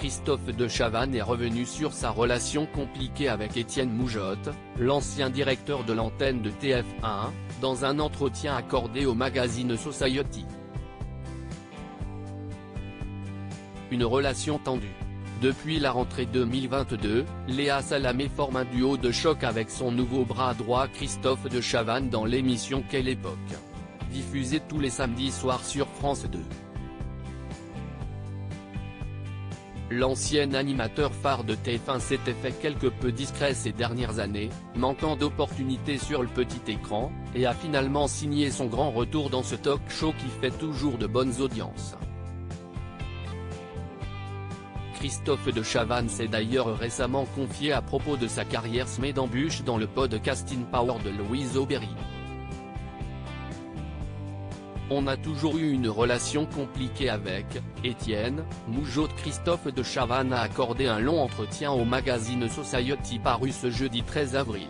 Christophe de Chavannes est revenu sur sa relation compliquée avec Étienne Moujotte, l'ancien directeur de l'antenne de TF1, dans un entretien accordé au magazine Society. Une relation tendue. Depuis la rentrée 2022, Léa Salamé forme un duo de choc avec son nouveau bras droit Christophe de Chavannes dans l'émission Quelle époque, diffusée tous les samedis soirs sur France 2. L'ancien animateur phare de TF1 s'était fait quelque peu discret ces dernières années, manquant d'opportunités sur le petit écran, et a finalement signé son grand retour dans ce talk show qui fait toujours de bonnes audiences. Christophe de Chavannes s'est d'ailleurs récemment confié à propos de sa carrière semée d'embûches dans le podcasting Power de Louise Aubéry. On a toujours eu une relation compliquée avec Étienne Moujotte. Christophe de Chavannes a accordé un long entretien au magazine Society paru ce jeudi 13 avril.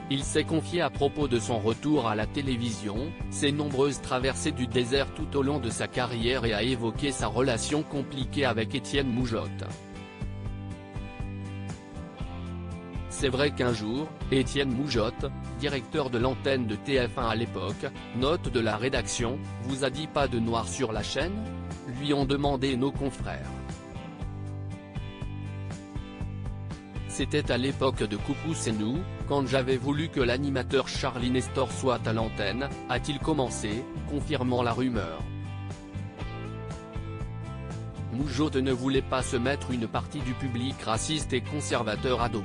Il s'est confié à propos de son retour à la télévision, ses nombreuses traversées du désert tout au long de sa carrière et a évoqué sa relation compliquée avec Étienne Moujotte. C'est vrai qu'un jour, Étienne Moujotte, directeur de l'antenne de TF1 à l'époque, note de la rédaction, vous a dit pas de noir sur la chaîne ? Lui ont demandé nos confrères. C'était à l'époque de Coucou c'est nous, quand j'avais voulu que l'animateur Charlie Nestor soit à l'antenne, a-t-il commencé, confirmant la rumeur. Moujotte ne voulait pas se mettre une partie du public raciste et conservateur à dos.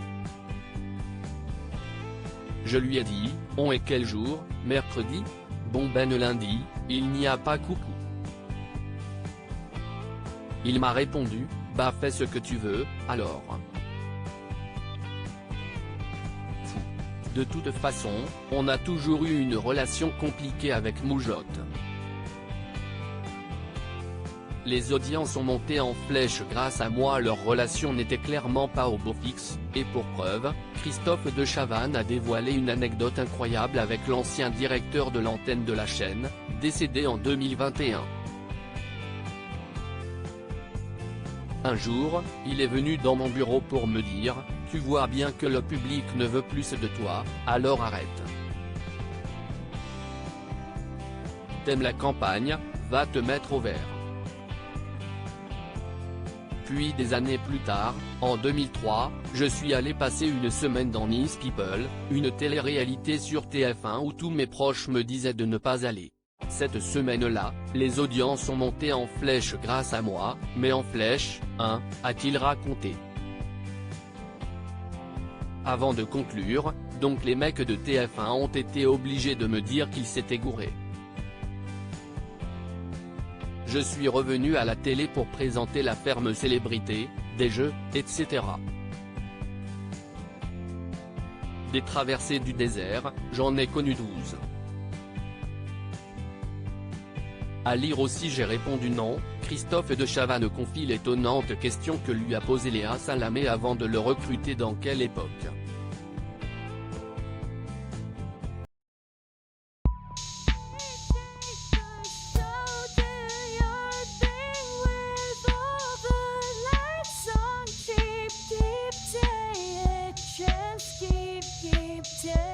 Je lui ai dit, on est quel jour, mercredi ? Bon ben lundi, il n'y a pas coucou. Il m'a répondu, bah fais ce que tu veux, alors. De toute façon, on a toujours eu une relation compliquée avec Moujotte. Les audiences ont monté en flèche grâce à moi. Leur relation n'était clairement pas au beau fixe, et pour preuve, Christophe de Chavannes a dévoilé une anecdote incroyable avec l'ancien directeur de l'antenne de la chaîne, décédé en 2021. Un jour, il est venu dans mon bureau pour me dire, tu vois bien que le public ne veut plus de toi, alors arrête. T'aimes la campagne, va te mettre au vert. Puis des années plus tard, en 2003, je suis allé passer une semaine dans Nice People, une télé-réalité sur TF1 où tous mes proches me disaient de ne pas aller. Cette semaine-là, les audiences ont monté en flèche grâce à moi, mais en flèche, hein, a-t-il raconté. Avant de conclure, donc les mecs de TF1 ont été obligés de me dire qu'ils s'étaient gourés. Je suis revenu à la télé pour présenter la ferme célébrité, des jeux, etc. Des traversées du désert, j'en ai connu 12. À lire aussi j'ai répondu non. Christophe de Chavannes confie l'étonnante question que lui a posée Léa Salamé avant de le recruter dans Quelle époque. Yeah.